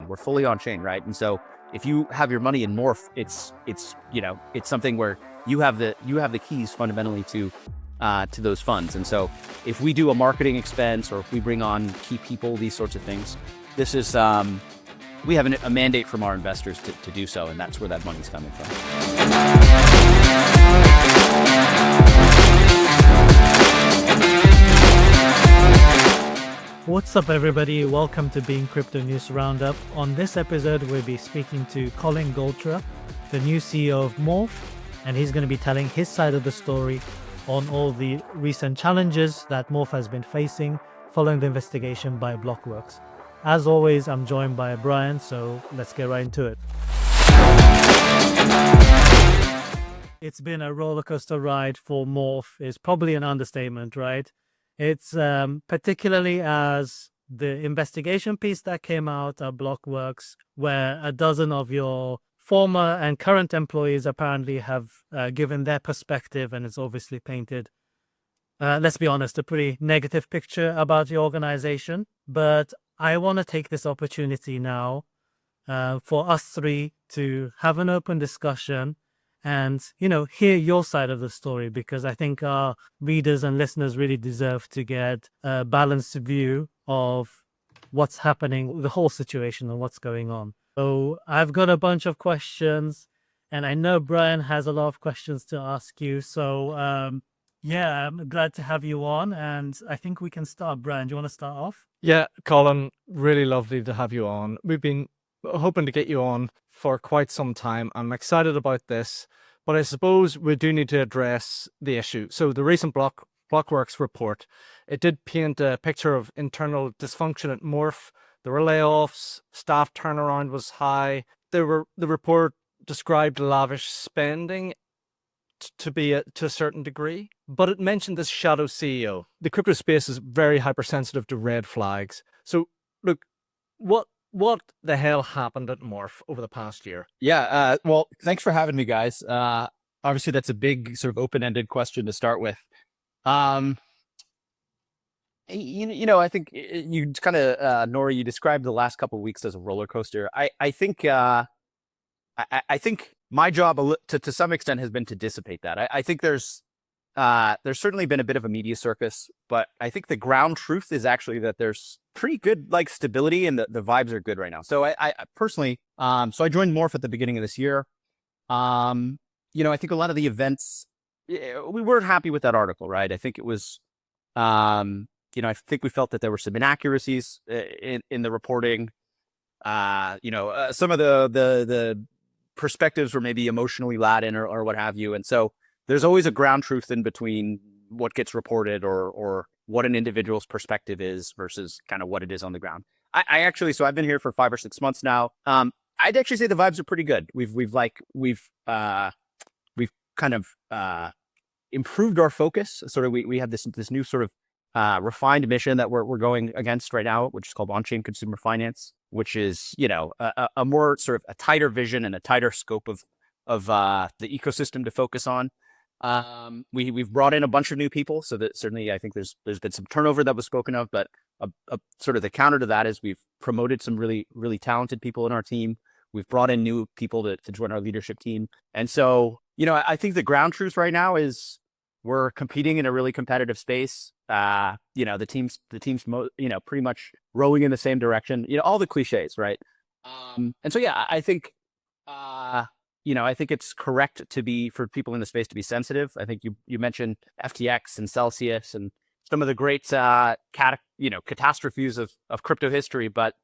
We're fully on chain, right? And so if you have your money in Morph, it's something where you have the keys fundamentally to those funds. And so if we do a marketing expense or if we bring on key people, these sorts of things, this is we have a mandate from our investors to do so, and that's where that money's coming from. What's up, everybody? Welcome to BeInCrypto News Roundup. On this episode, we'll be speaking to Colin Goltra, the new CEO of Morph, and he's going to be telling his side of the story on all the recent challenges that Morph has been facing following the investigation by Blockworks. As always, I'm joined by Brian, so let's get right into it. It's been a roller coaster ride for Morph. Is probably an understatement, right? It's particularly as the investigation piece that came out at Blockworks, where a dozen of your former and current employees apparently have given their perspective, and it's obviously painted, let's be honest, a pretty negative picture about your organization. But I want to take this opportunity now for us three to have an open discussion and, hear your side of the story, because I think our readers and listeners really deserve to get a balanced view of what's happening, the whole situation and what's going on. So I've got a bunch of questions, and I know Brian has a lot of questions to ask you. So, I'm glad to have you on, and I think we can start. Brian, do you want to start off? Yeah, Colin, really lovely to have you on. We've been hoping to get you on for quite some time. I'm excited about this, but I suppose we do need to address the issue. So the recent Blockworks report, it did paint a picture of internal dysfunction at Morph. There were layoffs, staff turnaround was high. The report described lavish spending to a certain degree, but it mentioned this shadow CEO. The crypto space is very hypersensitive to red flags. So look, what the hell happened at Morph over the past year? Yeah, well, thanks for having me, guys. Obviously, that's a big sort of open-ended question to start with. I think you kind of, Nora, you described the last couple of weeks as a roller coaster. I think my job to some extent has been to dissipate that. I think there's certainly been a bit of a media circus, but I think the ground truth is actually that there's pretty good stability and the vibes are good right now. So I personally, so I joined Morph at the beginning of this year. I think a lot of the events, we weren't happy with that article, right? I think it was, I think we felt that there were some inaccuracies in the reporting. Some of the perspectives were maybe emotionally laden or what have you. And so there's always a ground truth in between what gets reported or what an individual's perspective is versus kind of what it is on the ground. So I've been here for 5 or 6 months now. I'd actually say the vibes are pretty good. We've kind of improved our focus. Sort of we have this new sort of refined mission that we're going against right now, which is called on-chain consumer finance, which is, a more sort of a tighter vision and a tighter scope of the ecosystem to focus on. We've brought in a bunch of new people, so that certainly I think there's been some turnover that was spoken of, but a sort of the counter to that is we've promoted some really, really talented people in our team. We've brought in new people to join our leadership team. And so, I think the ground truth right now is we're competing in a really competitive space. The team's pretty much rowing in the same direction, all the cliches, right? And so, I think, I think it's correct for people in the space to be sensitive. I think you mentioned FTX and Celsius and some of the great, catastrophes of crypto history, but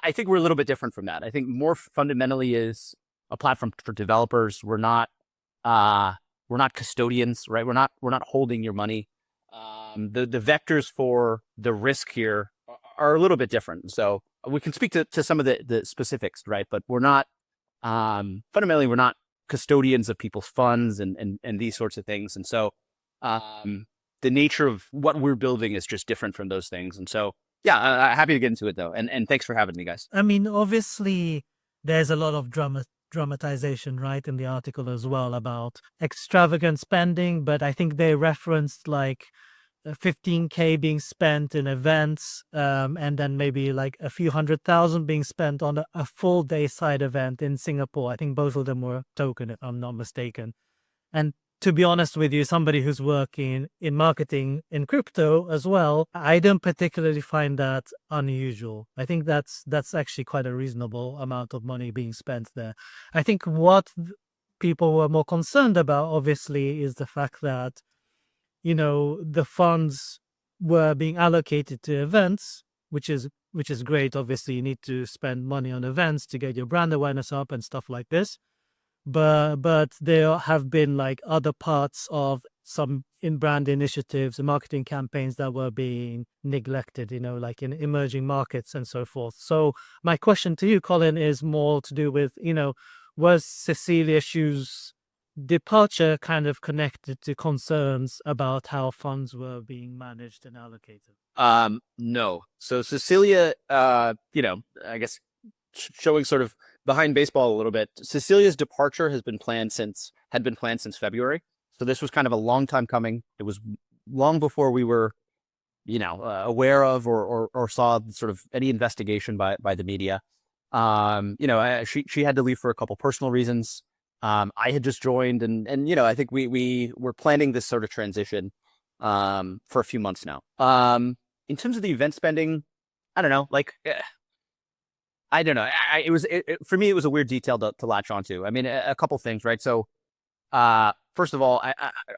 I think we're a little bit different from that. I think Morph fundamentally is a platform for developers. We're not custodians, right? We're not holding your money. The vectors for the risk here are a little bit different. So we can speak to some of the specifics, right? But we're not, fundamentally, we're not custodians of people's funds and these sorts of things. And so the nature of what we're building is just different from those things. And so, happy to get into it though. And thanks for having me, guys. I mean, obviously, there's a lot of dramatization, right, in the article as well about extravagant spending, but I think they referenced 15K being spent in events, and then maybe like a few 100,000 being spent on a full day side event in Singapore. I think both of them were token, if I'm not mistaken. And to be honest with you, somebody who's working in marketing in crypto as well, I don't particularly find that unusual. I think that's actually quite a reasonable amount of money being spent there. I think what people were more concerned about, obviously, is the fact that, the funds were being allocated to events, which is great. Obviously, you need to spend money on events to get your brand awareness up and stuff like this. But there have been like other parts of some in brand initiatives and marketing campaigns that were being neglected, like in emerging markets and so forth. So my question to you, Colin, is more to do with, was Cecilia Hsu's departure kind of connected to concerns about how funds were being managed and allocated? No. So Cecilia, I guess showing sort of behind baseball a little bit, Cecilia's departure had been planned since February. So this was kind of a long time coming. It was long before we were, aware of or saw sort of any investigation by the media. She had to leave for a couple personal reasons. I had just joined, and I think we were planning this sort of transition for a few months now. In terms of the event spending, I don't know, I don't know. For me, it was a weird detail to latch onto. I mean, a couple things, right? So, first of all,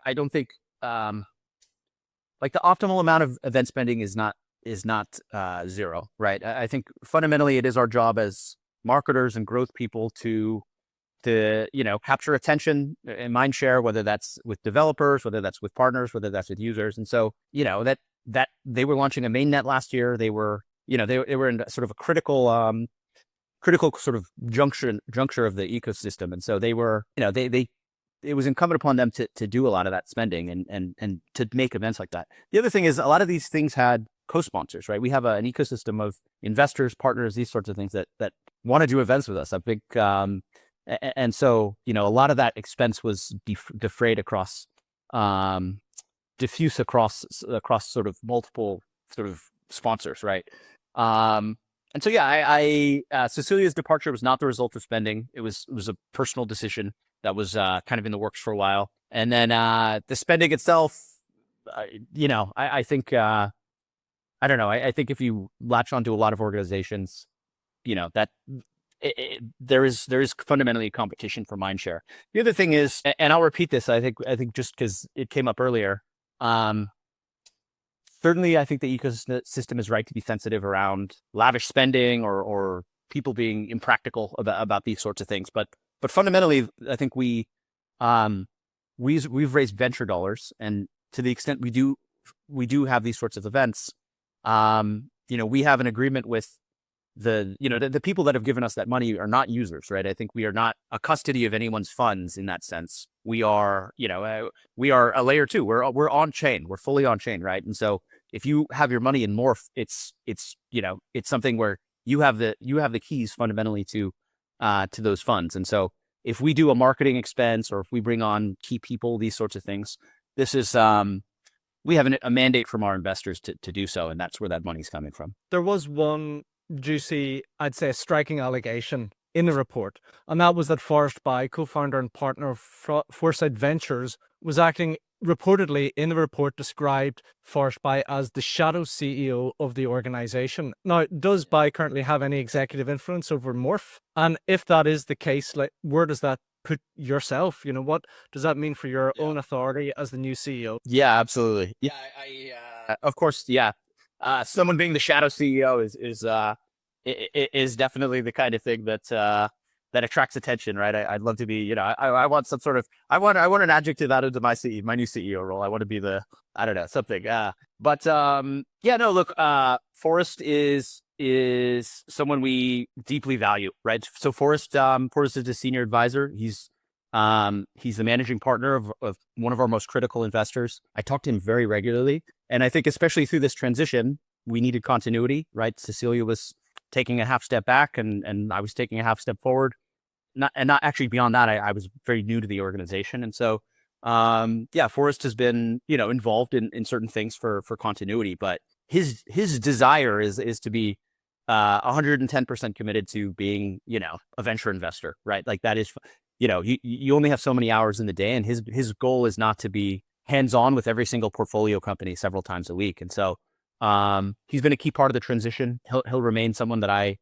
I don't think the optimal amount of event spending is not zero, right? I think fundamentally it is our job as marketers and growth people to capture attention and mind share, whether that's with developers, whether that's with partners, whether that's with users. And so, that they were launching a mainnet last year. They were, they were in sort of a critical sort of juncture of the ecosystem. And so they were, it was incumbent upon them to do a lot of that spending and to make events like that. The other thing is a lot of these things had co-sponsors, right? We have an ecosystem of investors, partners, these sorts of things that want to do events with us. I think, and so, a lot of that expense was defrayed across, diffuse across sort of multiple sort of sponsors, right? And so, yeah, Cecilia's departure was not the result of spending. It was a personal decision that was kind of in the works for a while. And then the spending itself, I think, I don't know. I think if you latch onto a lot of organizations, that there is fundamentally a competition for mindshare. The other thing is, and I'll repeat this, I think just because it came up earlier, certainly I think the ecosystem is right to be sensitive around lavish spending or people being impractical about these sorts of things. But fundamentally, I think we've raised venture dollars, and to the extent we do have these sorts of events, we have an agreement with the people that have given us that money are not users, right? I think we are not a custody of anyone's funds in that sense. We are, we are a layer two. We're on chain. We're fully on chain, right? And so if you have your money in Morph, it's something where you have the keys fundamentally to those funds. And so if we do a marketing expense or if we bring on key people, these sorts of things, this is we have a mandate from our investors to do so, and that's where that money's coming from. There was one juicy, I'd say, striking allegation in the report, and that was that Forrest By, co-founder and partner of Foresight Ventures, was acting reportedly in the report described Forrest By as the shadow CEO of the organization. Now, does By currently have any executive influence over Morph? And if that is the case, where does that put yourself? What does that mean for your own authority as the new CEO? Yeah, absolutely. Yeah, of course. Yeah. Someone being the shadow CEO is definitely the kind of thing that attracts attention, right? I'd love to be, I want some sort of, I want an adjective out of my new CEO role. I want to be something. Look, Forrest is someone we deeply value, right? So Forrest is a senior advisor. He's the managing partner of one of our most critical investors. I talk to him very regularly. And I think especially through this transition, we needed continuity, right? Cecilia was taking a half step back and I was taking a half step forward. Not actually beyond that, I was very new to the organization. And so yeah, Forrest has been, involved in certain things for continuity, but his desire is to be 110% committed to being, a venture investor, right? Like that is, you only have so many hours in the day, and his goal is not to be hands-on with every single portfolio company several times a week. And so he's been a key part of the transition. He'll remain someone that I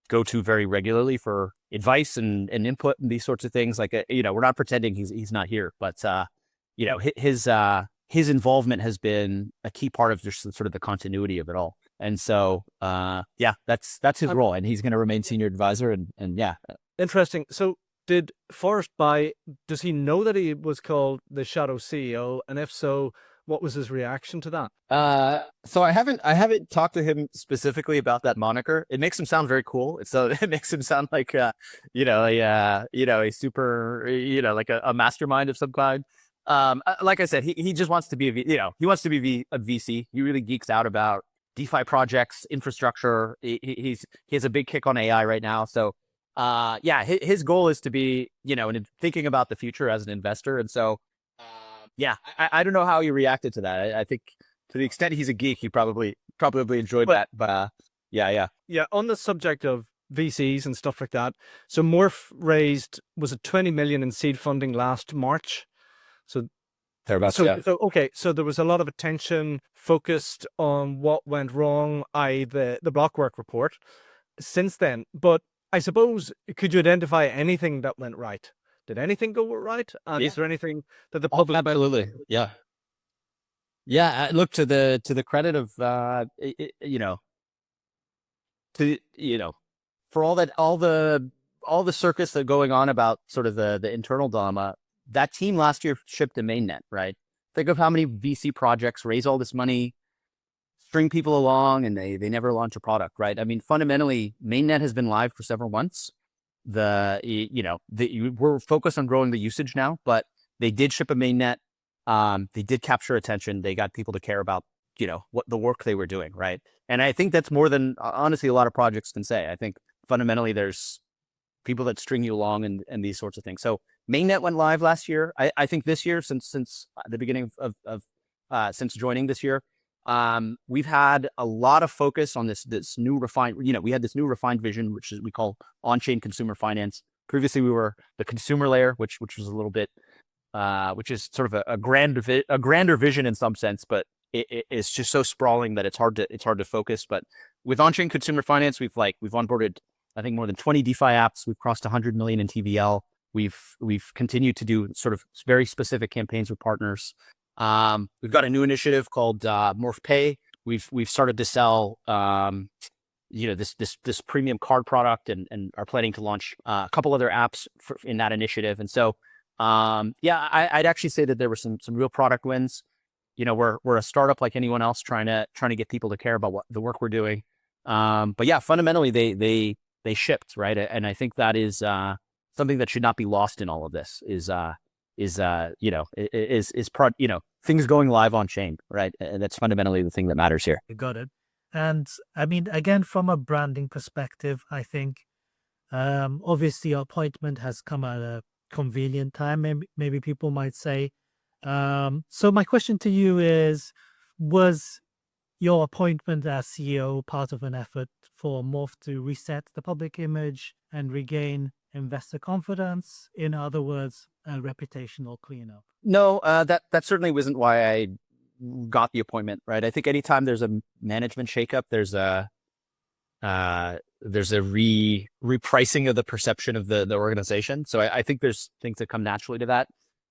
go to very regularly for advice and input and these sorts of things. Like, we're not pretending he's not here, but his involvement has been a key part of just sort of the continuity of it all. And so, yeah, that's his role, and he's going to remain senior advisor. And yeah. Interesting. So did Forrest By, does he know that he was called the Shadow CEO? And if so, what was his reaction to that? So I haven't talked to him specifically about that moniker. It makes him sound very cool. It makes him sound like, a super, like a mastermind of some kind. Like I said, he just wants to be he wants to be a VC. He really geeks out about DeFi projects, infrastructure. He has a big kick on AI right now. So, yeah, his goal is to be, thinking about the future as an investor. And so, yeah, I don't know how he reacted to that. I think to the extent he's a geek, he probably enjoyed that. But yeah. On the subject of VCs and stuff like that, so Morph raised, was it 20 million in seed funding last March? So thereabouts, yeah. So okay, so there was a lot of attention focused on what went wrong, i.e. the Blockworks report since then. But I suppose, could you identify anything that went right? Did anything go right? And is there anything that the public... Absolutely, yeah. Yeah, look, to the credit of for all the circus that going on about sort of the internal drama, that team last year shipped a mainnet, right? Think of how many VC projects raise all this money, string people along, and they never launch a product, right? I mean, fundamentally, mainnet has been live for several months. We're focused on growing the usage now, but they did ship a mainnet. They did capture attention. They got people to care about, what the work they were doing, right? And I think that's more than, honestly, a lot of projects can say. I think fundamentally there's people that string you along and these sorts of things. So mainnet went live last year. I think this year, since the beginning of since joining this year, we've had a lot of focus on this new refined, we had this new refined vision, which we call on-chain consumer finance. Previously, we were the consumer layer, which was a little bit, which is sort of a grander vision in some sense, but it's just so sprawling that it's hard to focus. But with on-chain consumer finance, we've onboarded, I think, more than 20 DeFi apps. We've crossed 100 million in TVL. We've continued to do sort of very specific campaigns with partners. We've got a new initiative called MorphPay. We've started to sell this premium card product and are planning to launch a couple other apps in that initiative. And so yeah, I'd actually say that there were some real product wins. We're a startup like anyone else trying to get people to care about what the work we're doing. But yeah, fundamentally they shipped, right? And I think that is something that should not be lost in all of this is things going live on chain, right? And that's fundamentally the thing that matters here. You got it. And I mean, again, from a branding perspective, I think obviously your appointment has come at a convenient time, maybe people might say. So my question to you is, was your appointment as CEO part of an effort for Morph to reset the public image and regain investor confidence? In other words, a reputational cleanup? No, that certainly wasn't why I got the appointment, right? I think anytime there's a management shakeup, there's a repricing of the perception of the organization. So I think there's things that come naturally to that.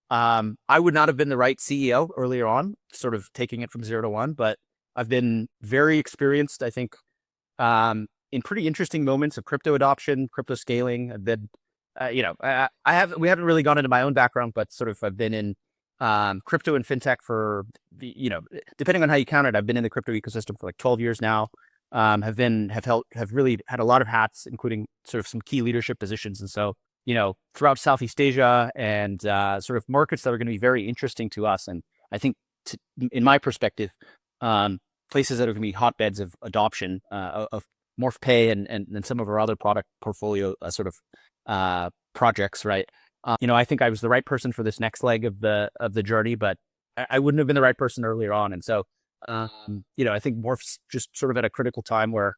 I would not have been the right CEO earlier on, sort of taking it from 0 to 1, but I've been very experienced, I think, in pretty interesting moments of crypto adoption, crypto scaling. I've been, we haven't really gone into my own background, but sort of I've been in crypto and fintech for, depending on how you count it, I've been in the crypto ecosystem for like 12 years now. Have really had a lot of hats, including sort of some key leadership positions. And so, throughout Southeast Asia and sort of markets that are going to be very interesting to us. And I think, in my perspective, places that are going to be hotbeds of adoption of MorphPay and some of our other product portfolio sort of projects, right? I think I was the right person for this next leg of the journey, but I wouldn't have been the right person earlier on. And so, I think Morph's just sort of at a critical time where,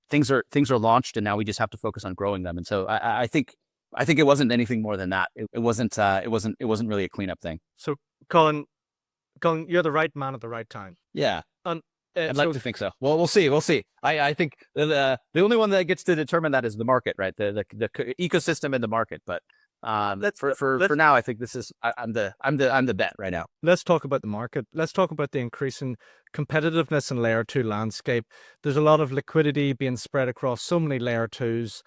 things are launched and now we just have to focus on growing them. And so I think it wasn't anything more than that. It wasn't really a cleanup thing. So Colin, you're the right man at the right time. Yeah. And I'd like to think so. Well, we'll see. I think the only one that gets to determine that is the market, right? The ecosystem and the market. But for now, I think this is I'm the bet right now. Let's talk about the market. Let's talk about the increasing competitiveness in layer 2 landscape. There's a lot of liquidity being spread across so many layer 2s.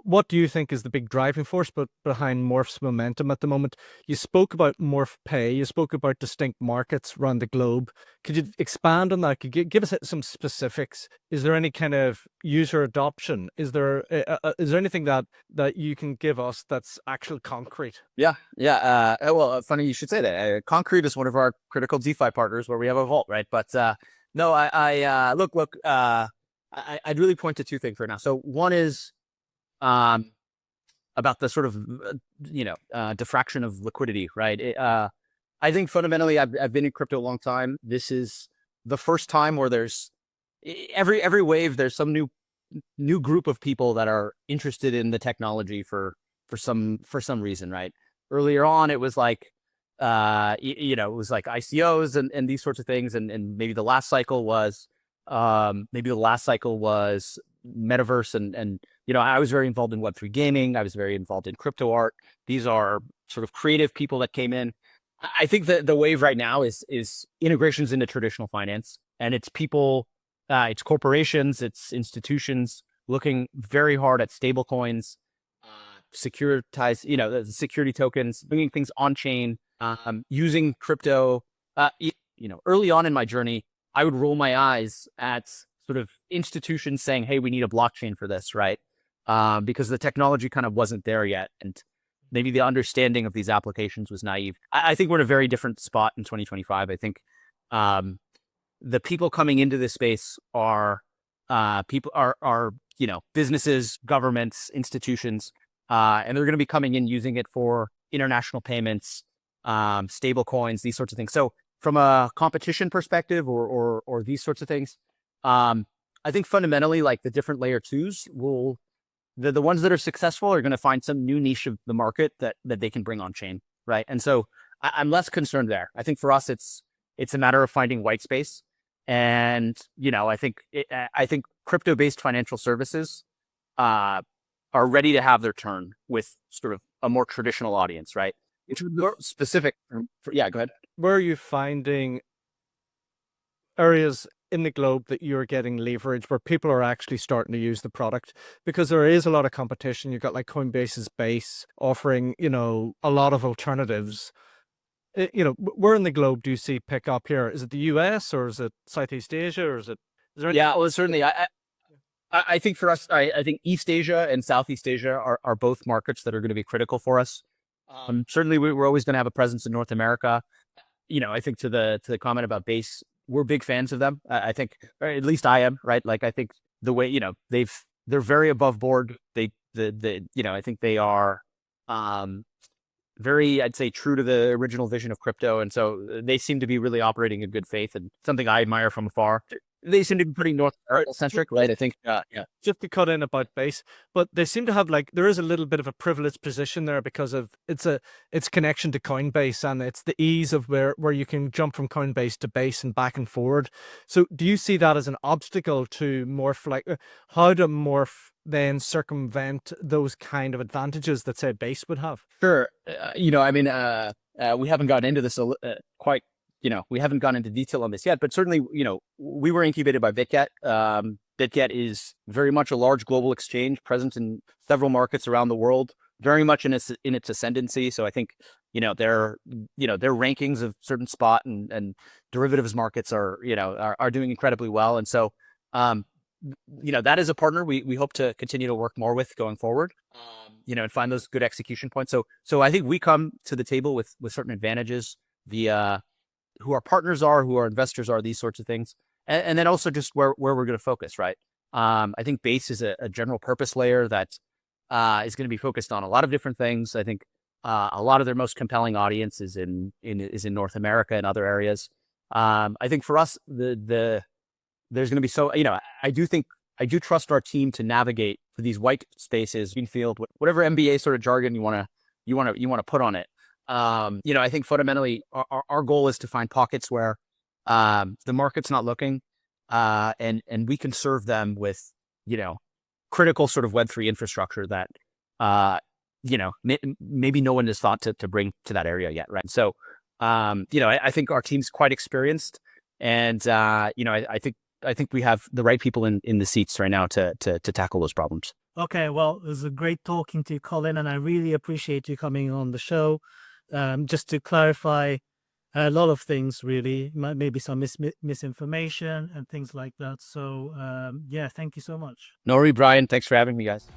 What do you think is the big driving force behind Morph's momentum at the moment? You spoke about MorphPay. You spoke about distinct markets around the globe. Could you expand on that? Could you give us some specifics? Is there any kind of user adoption? Is there anything that you can give us that's actual concrete? Yeah. Well, funny you should say that. Concrete is one of our critical DeFi partners where we have a vault, right? But no, look. I'd really point to two things right now. So one is about the sort of, diffraction of liquidity, right? I think fundamentally, I've been in crypto a long time. This is the first time where there's every wave, there's some new group of people that are interested in the technology for some reason, right? Earlier on, it was like, it was like ICOs and these sorts of things. And maybe the last cycle was, metaverse and I was very involved in Web3 gaming. I was very involved in crypto art. These are sort of creative people that came in. I think that the wave right now is integrations into traditional finance, and it's people, it's corporations, it's institutions looking very hard at stable coins, securitize, the security tokens, bringing things on chain, using crypto. Early on in my journey, I would roll my eyes at sort of institutions saying, hey, we need a blockchain for this, right? Because the technology kind of wasn't there yet. And maybe the understanding of these applications was naive. I think we're in a very different spot in 2025. I think the people coming into this space are businesses, governments, institutions, and they're going to be coming in using it for international payments, stable coins, these sorts of things. So from a competition perspective or these sorts of things, I think fundamentally, like the different layer 2s the ones that are successful are going to find some new niche of the market that they can bring on chain, right? And so I'm less concerned there. I think for us, it's a matter of finding white space. And, I think crypto-based financial services are ready to have their turn with sort of a more traditional audience, right? It's more specific. Yeah, go ahead. Where are you finding areas in the globe that you're getting leverage where people are actually starting to use the product? Because there is a lot of competition. You've got like Coinbase's Base offering, a lot of alternatives. Where in the globe do you see pick up here? Is it the US or is it Southeast Asia or is there Yeah, well, certainly. I think for us, I think East Asia and Southeast Asia are both markets that are going to be critical for us. Certainly, we're always going to have a presence in North America. I think to the comment about Base, we're big fans of them. I think, or at least I am, right? Like I think the way they're very above board. I think they are very, I'd say, true to the original vision of crypto, and so they seem to be really operating in good faith, and something I admire from afar. They seem to be pretty North American centric, right? I think, yeah. Just to cut in about Base, but they seem to have there is a little bit of a privileged position there because of its connection to Coinbase and it's the ease of where you can jump from Coinbase to Base and back and forward. So do you see that as an obstacle to Morph? How do Morph then circumvent those kind of advantages that say Base would have? Sure. We haven't gotten into this quite. We haven't gone into detail on this yet, but certainly, we were incubated by BitGet. BitGet is very much a large global exchange present in several markets around the world, very much in its ascendancy. So I think, their rankings of certain spot and derivatives markets are doing incredibly well. And so, that is a partner we hope to continue to work more with going forward, and find those good execution points. So I think we come to the table with certain advantages via who our partners are, who our investors are, these sorts of things. And then also just where we're going to focus, right? I think Base is a general purpose layer that is going to be focused on a lot of different things. I think a lot of their most compelling audience is in North America and other areas. I think for us, there's going to be I do trust our team to navigate for these white spaces, greenfield, whatever MBA sort of jargon you want to put on it. I think fundamentally our goal is to find pockets where the market's not looking, and we can serve them with critical sort of Web3 infrastructure that maybe no one has thought to bring to that area yet, right? So I think our team's quite experienced, and I think we have the right people in the seats right now to tackle those problems. Okay, well, it was a great talking to you, Colin, and I really appreciate you coming on the show. Just to clarify a lot of things, really, maybe some misinformation and things like that. So, yeah, thank you so much. No worries, Brian. Thanks for having me, guys.